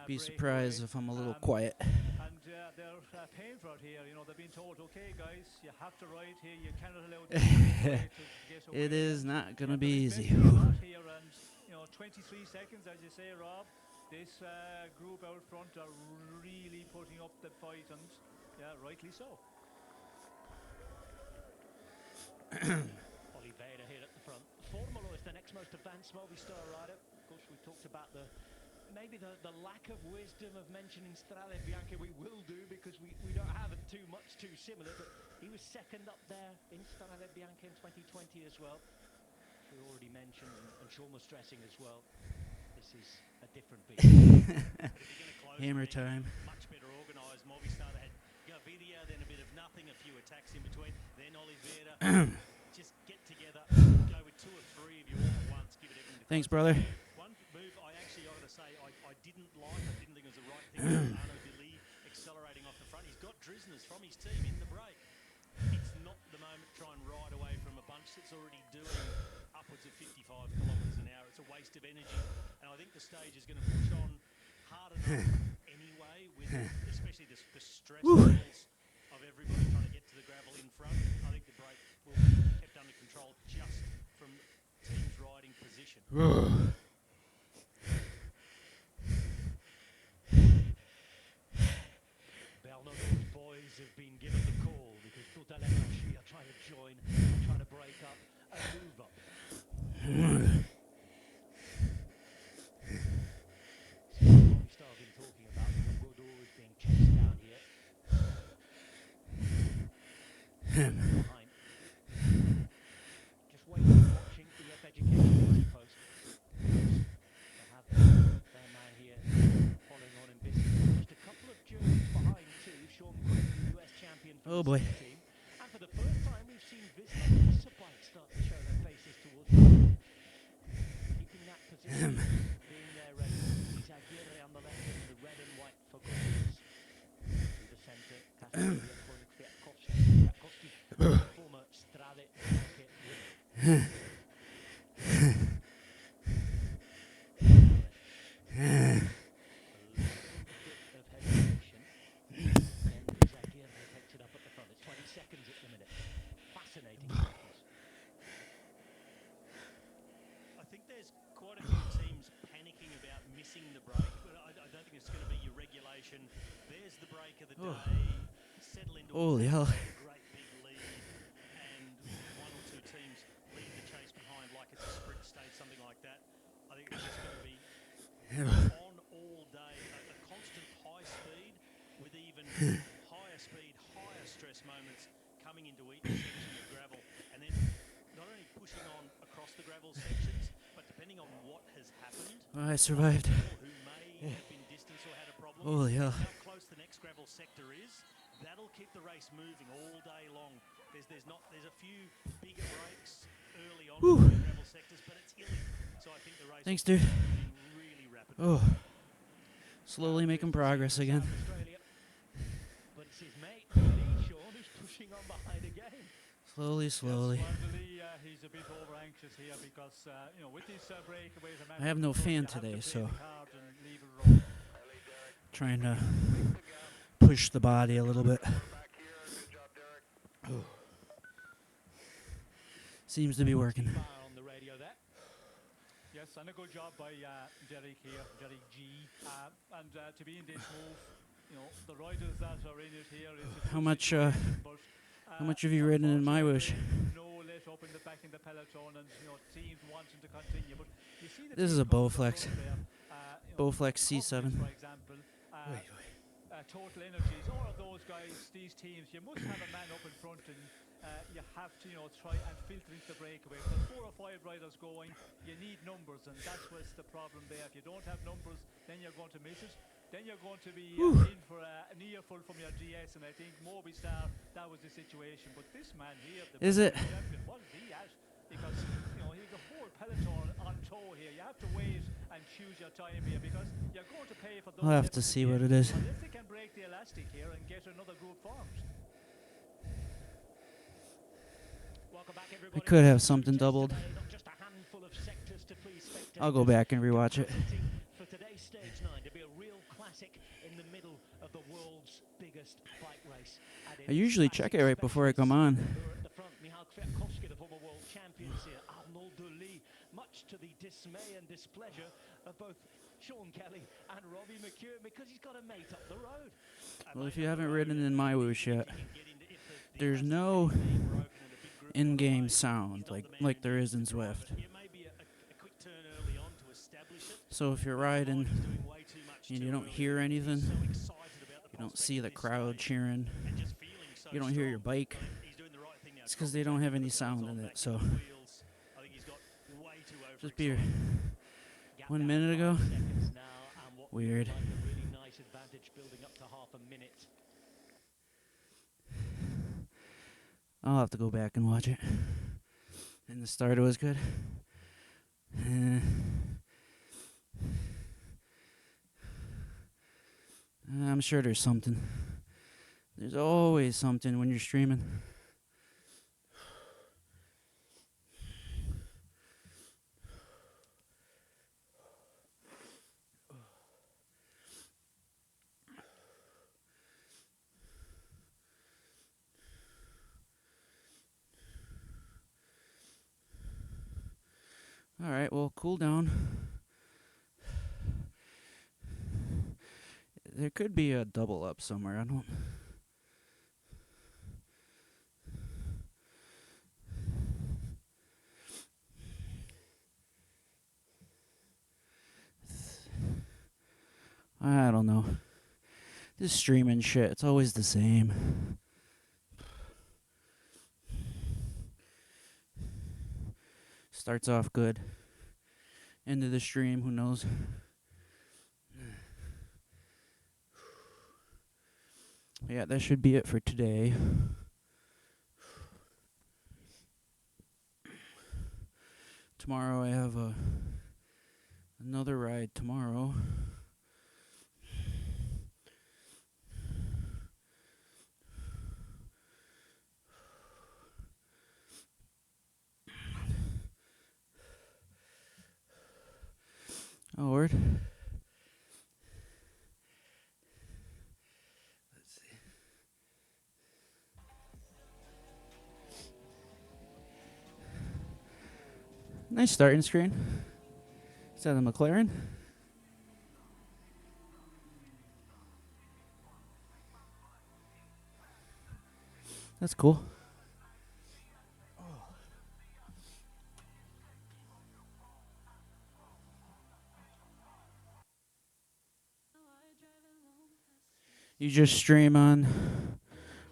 S1: be
S15: breakaway.
S1: surprised if I'm a little quiet.
S15: And they're paying for it here. They've been told, okay, guys, you have to ride here. You cannot allow the to get away.
S1: It is not going to be easy.
S15: Here and 23 seconds, as you say, Rob. This group out front are really putting up the fight, and rightly so.
S14: Oliveira here at the front. Formolo is the next most advanced Movistar rider. Of course, we talked about maybe the lack of wisdom of mentioning Strade Bianche. We will do, because we don't have it too similar, but he was second up there in Strade Bianche in 2020 as well. We already mentioned, and Sean was stressing as well. This is a different beast.
S1: Hammer time.
S16: Much better organised. Movistar had Gaviria, then a bit of nothing, a few attacks in between, then Oliveira. Just get together, go with 2 or 3 of you all at once, give it everything.
S1: Thanks, brother.
S16: One move I got to say, I didn't think it was the right thing. Arno Billy accelerating off the front. He's got Drisners from his team in the break. It's not the moment to try and ride away from a bunch that's already doing upwards of 55 kilometres an hour. It's a waste of energy. And I think the stage is going to push on hard enough anyway, with especially the stress levels of everybody trying to get to the gravel in front. I think the break will be kept under control just from teams riding position.
S14: Bernardo's boys have been given the call because Total Energy are trying to join, trying to break up and move up. So Movistar have been talking about Godot is being chased down here. Behind. Just waiting, watching EF Education post. They have their man here following on in business. Just a couple of Germans behind too. Sean Cook, the US champion for
S1: Oh
S14: the
S1: boy.
S14: team. And for the first time we've seen Visma bikes start to show their faces towards the keeping that position, being there ready. Izaguirre on the left and the red and white for Godot. To the centre, Kwiatkowski, former Strade winner. Of hesitation. And Izaguirre takes it up at the front. It's 20 seconds at the minute. Fascinating.
S16: I think there's quite a few teams panicking about missing the break, but I don't think it's going to be your regulation. There's the break of the day. Settle into
S1: Holy hell.
S16: a great big lead, and 1 or 2 teams lead the chase behind like it's a sprint stage, something like that. I think it's just going to be on all day, a constant high speed with even higher speed, higher stress moments coming into each section of gravel, and then not only pushing on across the gravel sections, but depending on what has happened,
S1: I survived.
S16: who may have been distanced or had a problem,
S1: Holy hell.
S16: how close the next gravel sector is, that'll keep the race moving all day long. There's a few bigger breaks early on in the gravel sectors, but it's hilly, so I think the race
S1: Thanks,
S16: will
S1: dude.
S16: be really rapid.
S1: Oh, slowly making progress again.
S14: Australia.
S1: Slowly, slowly.
S15: He's a bit over anxious here because with these breakaways,
S1: I have no fan today, so
S15: trying
S1: trying to push the body a little bit. Seems to be working.
S14: On the radio there.
S15: Yes, and a good job by Derek here, Derek G. And to be in this move, the riders that are in it here is
S1: How much have you ridden in Mywhoosh?
S15: No let up in the back in the peloton, and teams wanting to continue. But you see
S1: This is a Bowflex. Bowflex C7.
S15: For example, Total Energies, all of those guys, these teams, you must have a man up in front, and you have to try and filter into the breakaway. If there's 4 or 5 riders going, you need numbers, and that's what's the problem there. If you don't have numbers, then you're going to miss it. Then you're going to be in for a near full from your GS, and I think Movistar, that was the situation. But this man here, the
S1: Is it?
S15: champion, what is he at? Because he's the whole peloton on tow here. You have to wait and choose your time here because you're going to pay for those.
S1: I'll have to see what it is.
S15: Unless they can break the elastic here and get another group formed.
S1: I could have something doubled. I'll go back and rewatch it.
S14: For today's stage 9 to be a real classic in the middle of the world's biggest bike race.
S1: I usually check it right before I come on.
S14: The front, Michal Kwiatkowski, the former world champions here, Arnaud Delis, much to the dismay and displeasure of both Sean Kelly and Robbie McEwen because he's got a mate up the road.
S1: Well, if you haven't ridden in Mywhoosh yet, there's no in-game sound like there is in Zwift. So if you're riding and you don't hear anything, you don't see the crowd cheering, you don't hear your bike, it's because they don't have any sound in it. So just be 1 minute ago. Weird. I'll have to go back and watch it. And the starter was good. I'm sure there's something. There's always something when you're streaming. All right, well, cool down. There could be a double up somewhere. I don't. I don't know. This streaming shit, it's always the same. Starts off good. End of the stream, who knows? Yeah, that should be it for today. Tomorrow I have another ride tomorrow. Oh, word. Let's see. Nice starting screen. Is that a McLaren? That's cool. You just stream on...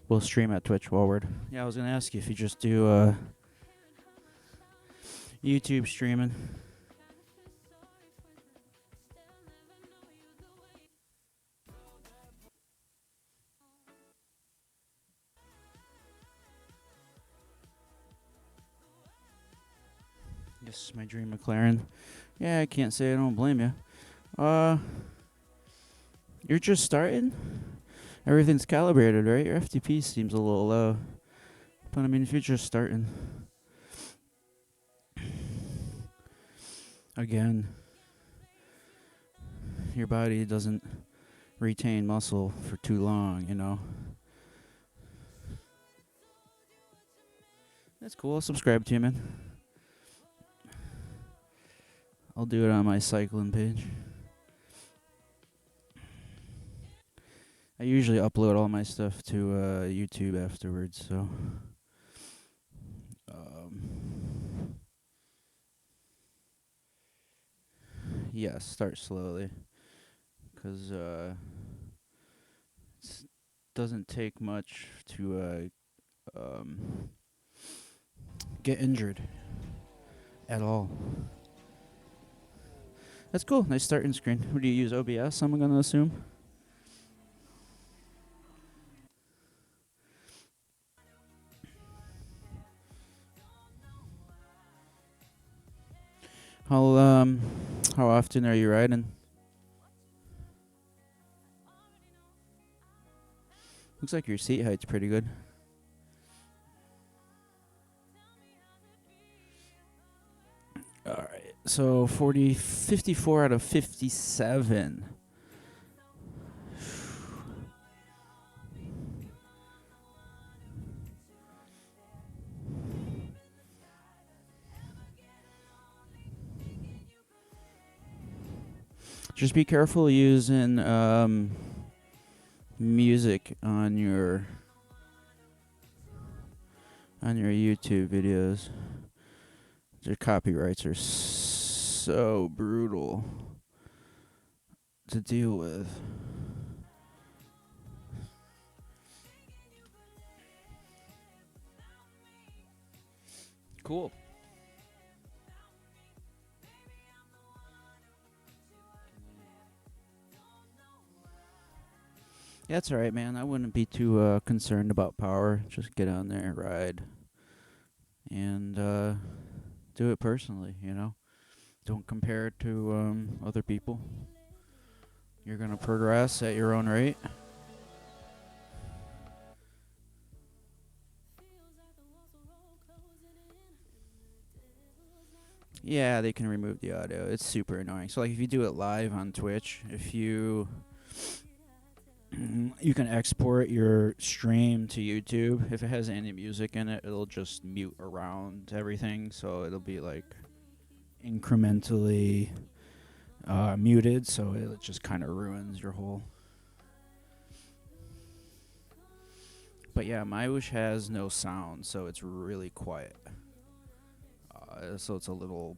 S1: We'll stream at Twitch forward. Yeah, I was going to ask you if you just do YouTube streaming. Yes, my dream McLaren. Yeah, I can't say I don't blame you. You're just starting? Everything's calibrated, right? Your FTP seems a little low. But I mean, if you're just starting, again, your body doesn't retain muscle for too long, you know. That's cool. I'll subscribe to you, man. I'll do it on my cycling page. I usually upload all my stuff to YouTube afterwards, so yeah, start slowly, because it doesn't take much to get injured at all. That's cool. Nice starting screen. Who do you use? OBS, I'm gonna assume. How often are you riding? Looks like your seat height's pretty good. Alright, so 54 out of 57. Just be careful using music on your YouTube videos. Their copyrights are so brutal to deal with. Cool. Yeah, that's alright, man. I wouldn't be too concerned about power. Just get on there and ride. And do it personally, you know? Don't compare it to other people. You're going to progress at your own rate. Yeah, they can remove the audio. It's super annoying. So, like, if you do it live on Twitch, if you can export your stream to YouTube. If it has any music in it, it'll just mute around everything. So it'll be like incrementally muted. So it just kind of ruins your whole. But yeah, Mywhoosh has no sound, so it's really quiet. So it's a little